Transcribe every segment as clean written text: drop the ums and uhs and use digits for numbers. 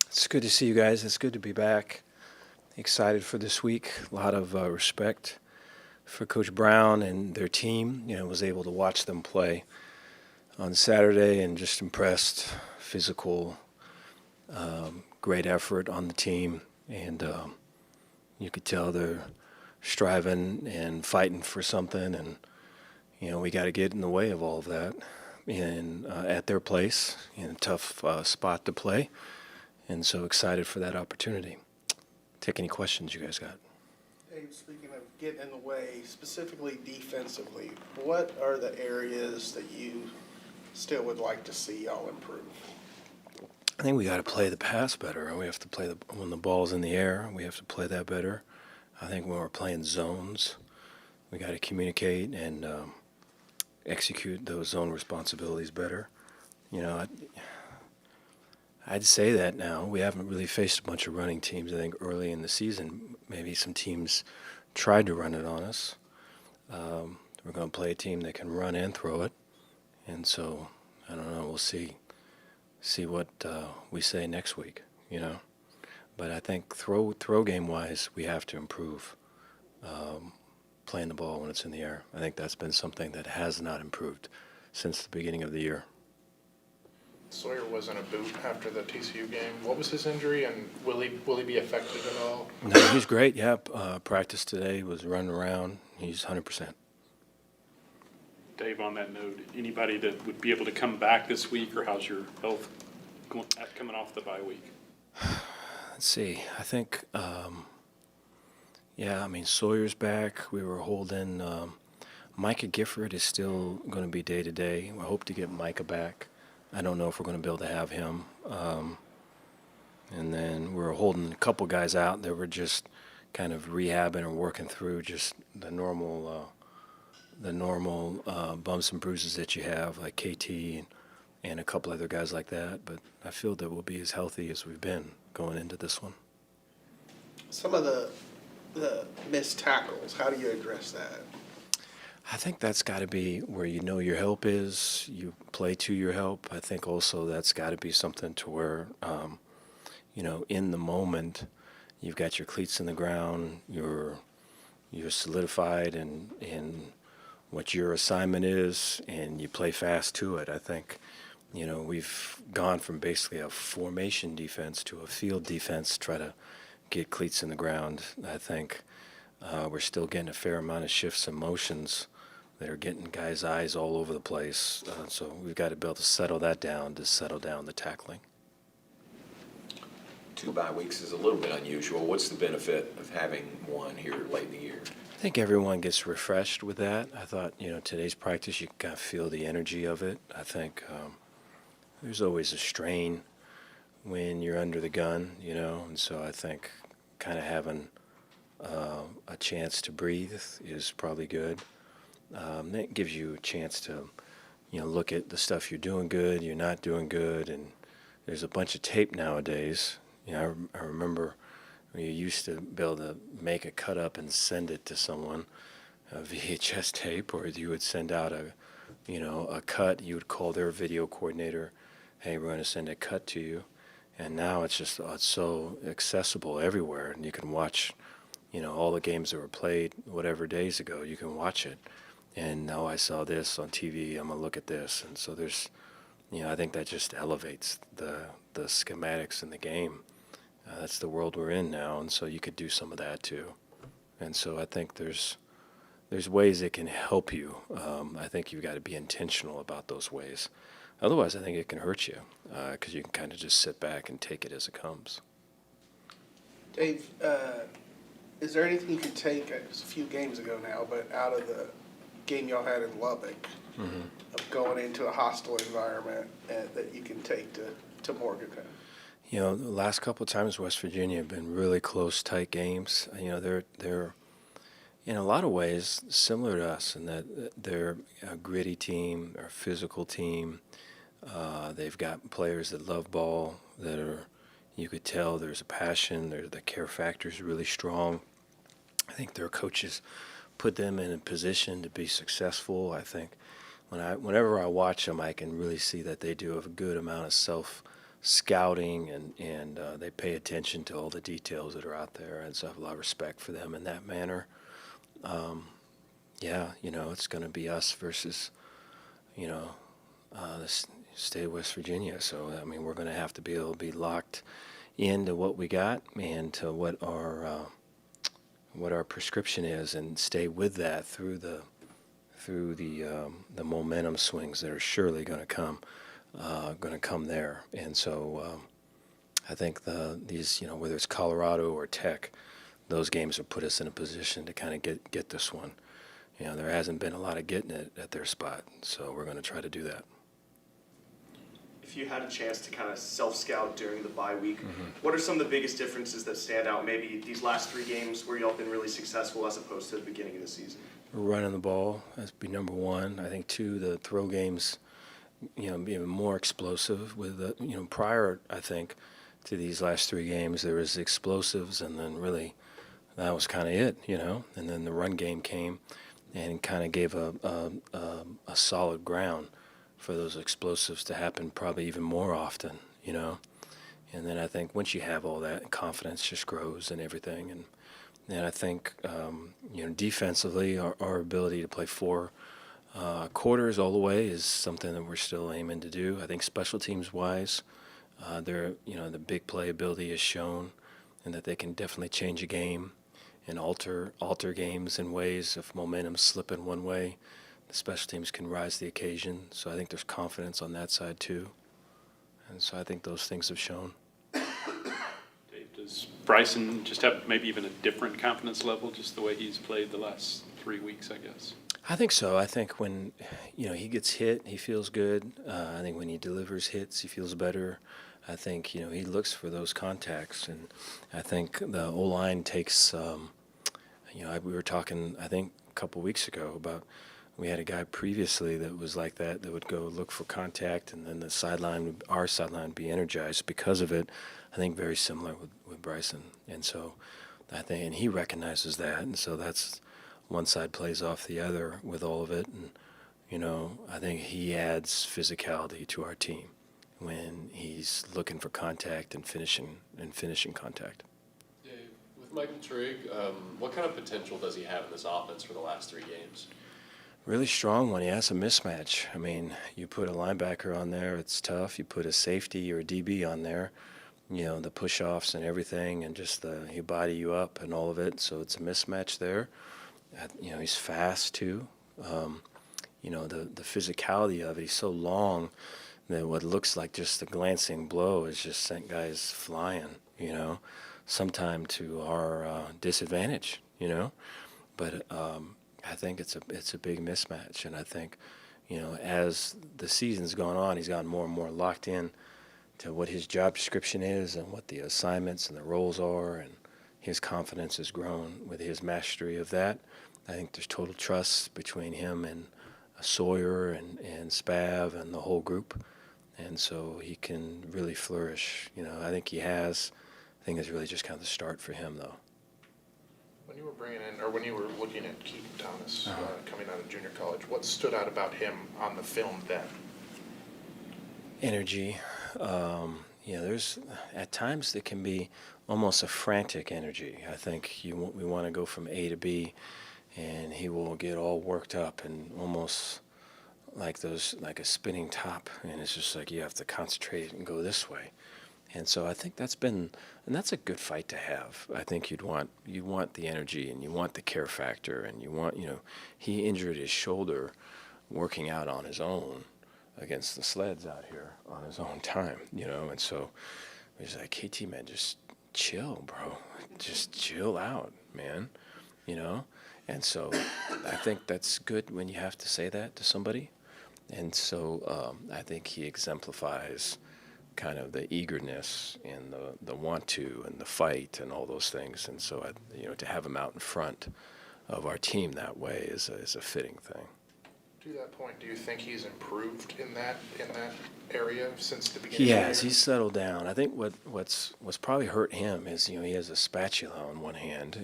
It's good to see you guys. It's good to be back. Excited for this week. A lot of respect for Coach Brown and their team. Was able to watch them play on Saturday and just impressed. Physical, great effort on the team, and you could tell they're striving and fighting for something. And we got to get in the way of all of that. And at their place, in a tough spot to play. And so excited for that opportunity. Take any questions you guys got. Dave, speaking of getting in the way, specifically defensively, what are the areas that you still would like to see y'all improve? I think we got to play the pass better. We have to play when the ball's in the air. We have to play that better. I think when we're playing zones, we got to communicate and execute those zone responsibilities better. I'd say that now. We haven't really faced a bunch of running teams. I think early in the season, maybe some teams tried to run it on us. We're going to play a team that can run and throw it. And so, I don't know, we'll see what we say next week, But I think throw game-wise, we have to improve playing the ball when it's in the air. I think that's been something that has not improved since the beginning of the year. Sawyer was in a boot after the TCU game. What was his injury, and will he be affected at all? No, he's great. Yeah, practice today was running around. He's 100%. Dave, on that note, anybody that would be able to come back this week, or how's your health coming off the bye week? Let's see. I think, Sawyer's back. We were holding. Micah Gifford is still going to be day-to-day. I hope to get Micah back. I don't know if we're going to be able to have him. And then we're holding a couple guys out that were just kind of rehabbing or working through just the normal bumps and bruises that you have, like KT and a couple other guys like that. But I feel that we'll be as healthy as we've been going into this one. Some of the missed tackles, how do you address that? I think that's got to be where your help is. You play to your help. I think also that's got to be something to where, in the moment, you've got your cleats in the ground. You're solidified in what your assignment is, and you play fast to it. I think, we've gone from basically a formation defense to a field defense to try to get cleats in the ground. I think we're still getting a fair amount of shifts and motions that are getting guys' eyes all over the place. So we've got to be able to settle that down, to settle down the tackling. 2 bye weeks is a little bit unusual. What's the benefit of having one here late in the year? I think everyone gets refreshed with that. I thought, today's practice, you can kind of feel the energy of it. I think there's always a strain when you're under the gun, and so I think kind of having a chance to breathe is probably good. That gives you a chance to, look at the stuff you're doing good, you're not doing good, and there's a bunch of tape nowadays. I remember when you used to be able to make a cut up and send it to someone, a VHS tape, or you would send out a cut. You would call their video coordinator, hey, we're going to send a cut to you. And now it's so accessible everywhere, and you can watch, all the games that were played whatever days ago. You can watch it. And now I saw this on TV, I'm going to look at this. And so there's, I think that just elevates the schematics in the game. That's the world we're in now, and so you could do some of that too. And so I think there's ways it can help you. I think you've got to be intentional about those ways. Otherwise, I think it can hurt you because you can kind of just sit back and take it as it comes. Dave, is there anything you can take, it was a few games ago now, but out of the game y'all had in Lubbock, of going into a hostile environment that you can take to Morgantown? The last couple of times West Virginia have been really close, tight games. They're in a lot of ways similar to us in that they're a gritty team, they're a physical team. They've got players that love ball, that are, you could tell there's a passion, the care factor is really strong. I think their coaches put them in a position to be successful. I think whenever I watch them, I can really see that they do a good amount of self-scouting, and they pay attention to all the details that are out there, and so I have a lot of respect for them in that manner. Yeah, it's going to be us versus, the state of West Virginia. So, I mean, we're going to have to be able to be locked into what we got and to what our prescription is, and stay with that through the momentum swings that are surely going to come there. And so I think these whether it's Colorado or Tech, those games will put us in a position to kind of get this one. There hasn't been a lot of getting it at their spot, so we're going to try to do that. If you had a chance to kind of self-scout during the bye week, what are some of the biggest differences that stand out, maybe these last 3 games where y'all been really successful as opposed to the beginning of the season? Running the ball has to be number one. I think 2, the throw games, being more explosive with prior, I think, to these last 3 games, there was explosives, and then really that was kind of it, and then the run game came and kind of gave a solid ground for those explosives to happen probably even more often, and then I think once you have all that, confidence just grows and everything, and I think defensively our ability to play 4 quarters all the way is something that we're still aiming to do. I think special teams wise, the big play ability is shown, and that they can definitely change a game and alter games in ways if momentum's slipping one way. The special teams can rise to the occasion, so I think there's confidence on that side too. And so I think those things have shown. Dave, does Bryson just have maybe even a different confidence level, just the way he's played the last 3 weeks, I guess? I think so. I think when he gets hit, he feels good. I think when he delivers hits, he feels better. I think he looks for those contacts, and I think the O-line takes. We were talking, I think, a couple weeks ago about. We had a guy previously that was like that would go look for contact, and then our sideline would be energized because of it. I think very similar with Bryson. And so I think, and he recognizes that, and so that's one side plays off the other with all of it. And, I think he adds physicality to our team when he's looking for contact and finishing contact. Dave, with Michael Trigg, what kind of potential does he have in this offense for the last 3 games? Really strong one. He has a mismatch. I mean, you put a linebacker on there, it's tough. You put a safety or a DB on there, the push-offs and everything, and just he body you up and all of it. So it's a mismatch there. He's fast too. The physicality of it. He's so long that what looks like just a glancing blow is just sent guys flying. Sometime to our disadvantage. But. I think it's a big mismatch, and I think, as the season's gone on, he's gotten more and more locked in to what his job description is and what the assignments and the roles are, and his confidence has grown with his mastery of that. I think there's total trust between him and Sawyer and Spav and the whole group, and so he can really flourish. I think he has. I think it's really just kind of the start for him, though. When you were when you were looking at Keaten Thomas coming out of junior college, what stood out about him on the film then? Energy. There's at times there can be almost a frantic energy. I think we want to go from A to B, and he will get all worked up and almost like a spinning top, and it's just like you have to concentrate and go this way. And so I think that's a good fight to have. I think you'd want the energy, and you want the care factor, and you want, he injured his shoulder working out on his own against the sleds out here on his own time, and so he's like, hey, man, just chill, bro. Just chill out, man, And so I think that's good when you have to say that to somebody. And so I think he exemplifies kind of the eagerness and the want to and the fight and all those things. And so, to have him out in front of our team that way is a fitting thing. To that point, do you think he's improved in that area since the beginning? He of the has. year? He's settled down. I think what's probably hurt him is he has a spatula on one hand,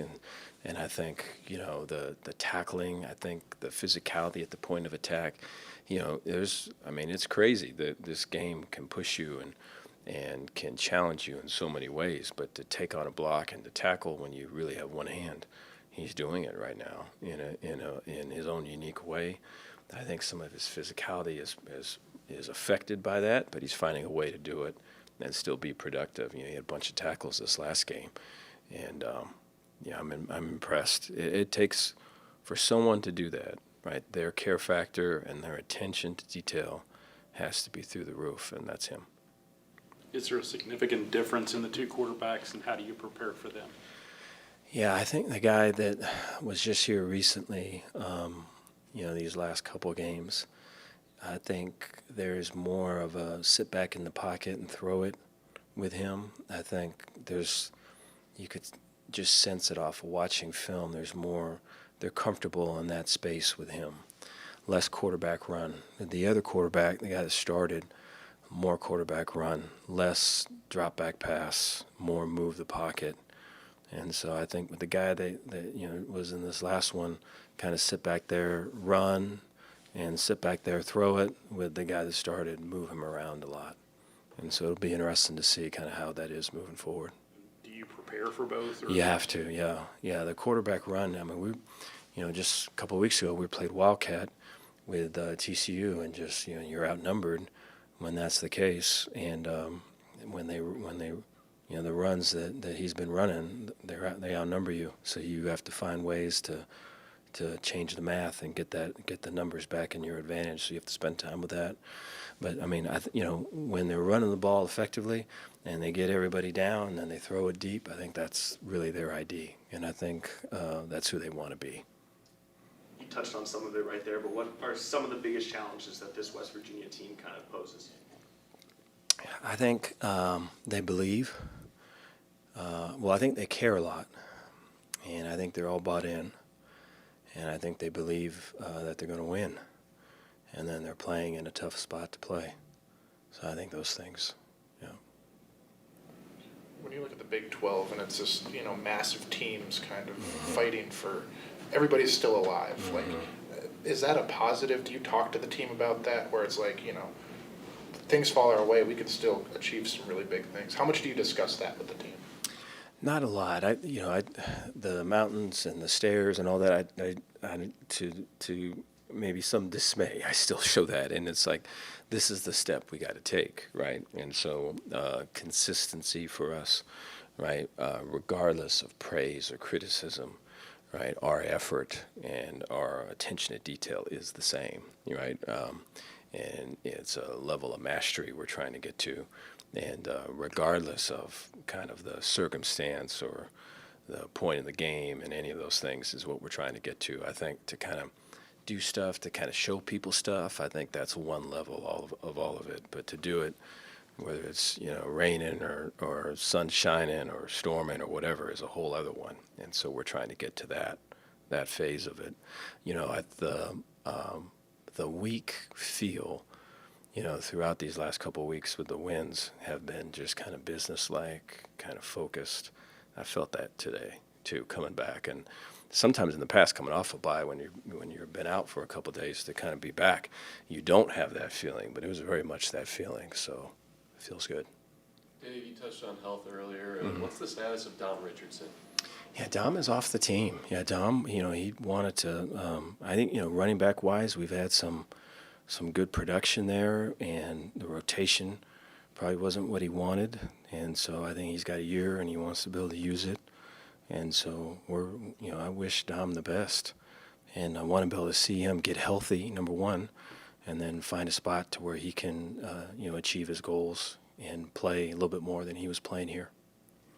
and I think the tackling. I think the physicality at the point of attack. It's crazy that this game can push you and can challenge you in so many ways. But to take on a block and to tackle when you really have one hand, he's doing it right now in his own unique way. I think some of his physicality is affected by that, but he's finding a way to do it and still be productive. He had a bunch of tackles this last game, and I'm impressed. It takes for someone to do that, right? Their care factor and their attention to detail has to be through the roof, and that's him. Is there a significant difference in the two quarterbacks, and how do you prepare for them? Yeah, I think the guy that was just here recently, these last couple games, I think there's more of a sit back in the pocket and throw it with him. I think you could just sense it off of watching film. They're comfortable in that space with him. Less quarterback run. The other quarterback, the guy that started, more quarterback run, less drop back pass, more move the pocket. And so I think with the guy that was in this last one, kind of sit back there, run, and sit back there, throw it. With the guy that started, move him around a lot. And so it'll be interesting to see kind of how that is moving forward. Do you prepare for both? Or? You have to, yeah. Yeah, the quarterback run, just a couple of weeks ago, we played Wildcat with TCU, and just, you're outnumbered when that's the case. And when they the runs that he's been running, they outnumber you. So you have to find ways to change the math and get the numbers back in your advantage. So you have to spend time with that. But when they're running the ball effectively and they get everybody down and then they throw it deep, I think that's really their ID, and I think that's who they want to be. You touched on some of it right there, but what are some of the biggest challenges that this West Virginia team kind of poses? I think they believe. I think they care a lot, and I think they're all bought in, and I think they believe that they're going to win, and then they're playing in a tough spot to play. So I think those things, yeah. When you look at the Big 12 and it's just, massive teams kind of fighting for, everybody's still alive. Mm-hmm. Like, is that a positive? Do you talk to the team about that, where it's like, things fall our way, we could still achieve some really big things? How much do you discuss that with the team? Not a lot. The mountains and the stairs and all that. To maybe some dismay, I still show that, and it's like, this is the step we got to take, right? And so consistency for us, right? Regardless of praise or criticism, right? Our effort and our attention to detail is the same, right? And it's a level of mastery we're trying to get to. And regardless of kind of the circumstance or the point of the game and any of those things is what we're trying to get to. I think to kind of do stuff, to kind of show people stuff, I think that's one level of all of it. But to do it, whether it's raining or sun shining or storming or whatever, is a whole other one. And so we're trying to get to that phase of it. At the weak feel, throughout these last couple of weeks with the wins have been just kind of businesslike, kind of focused. I felt that today too, coming back, and sometimes in the past, coming off a bye when you've been out for a couple of days, to kind of be back, you don't have that feeling, but it was very much that feeling. So it feels good. Dave, you touched on health earlier. Mm-hmm. What's the status of Dom Richardson? Yeah, Dom is off the team. Yeah, Dom, he wanted to. I think running back wise, we've had some good production there, and the rotation probably wasn't what he wanted, and so I think he's got a year and he wants to be able to use it, and so I wish Dom the best, and I want to be able to see him get healthy, number one, and then find a spot to where he can achieve his goals and play a little bit more than he was playing here.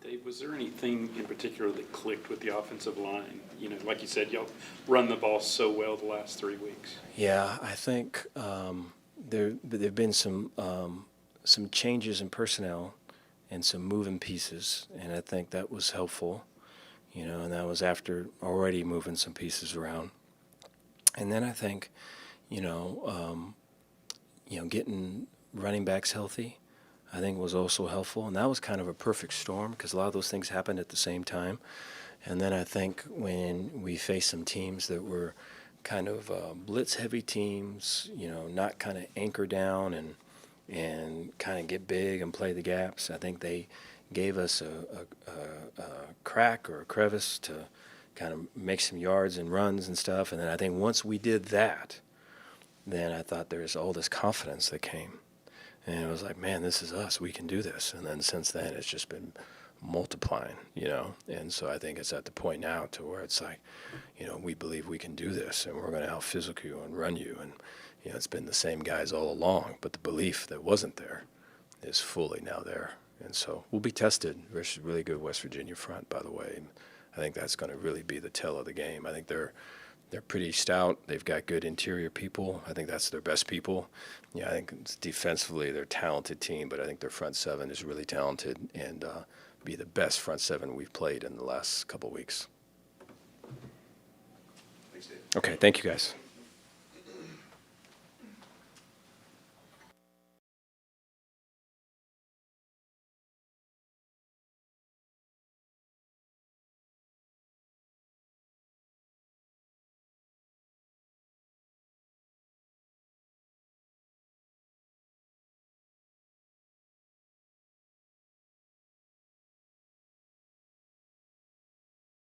Dave, was there anything in particular that clicked with the offensive line? Like you said, y'all run the ball so well the last 3 weeks. Yeah, I think there've been some changes in personnel and some moving pieces, and I think that was helpful. And that was after already moving some pieces around. And then I think, getting running backs healthy, I think was also helpful. And that was kind of a perfect storm because a lot of those things happened at the same time. And then I think when we faced some teams that were kind of blitz-heavy teams, not kind of anchor down and kind of get big and play the gaps, I think they gave us a crack or a crevice to kind of make some yards and runs and stuff. And then I think once we did that, then I thought there's all this confidence that came. And it was like, man, this is us. We can do this. And then since then, it's just been multiplying, And so I think it's at the point now to where it's like, we believe we can do this, and we're going to out-physical you and run you. And, it's been the same guys all along, but the belief that wasn't there is fully now there. And so we'll be tested versus really good West Virginia front, by the way. I think that's going to really be the tell of the game. I think they're pretty stout. They've got good interior people. I think that's their best people. I think defensively they're a talented team, but I think their front seven is really talented and be the best front seven we've played in the last couple of weeks. Thanks, Dave. Okay, thank you guys.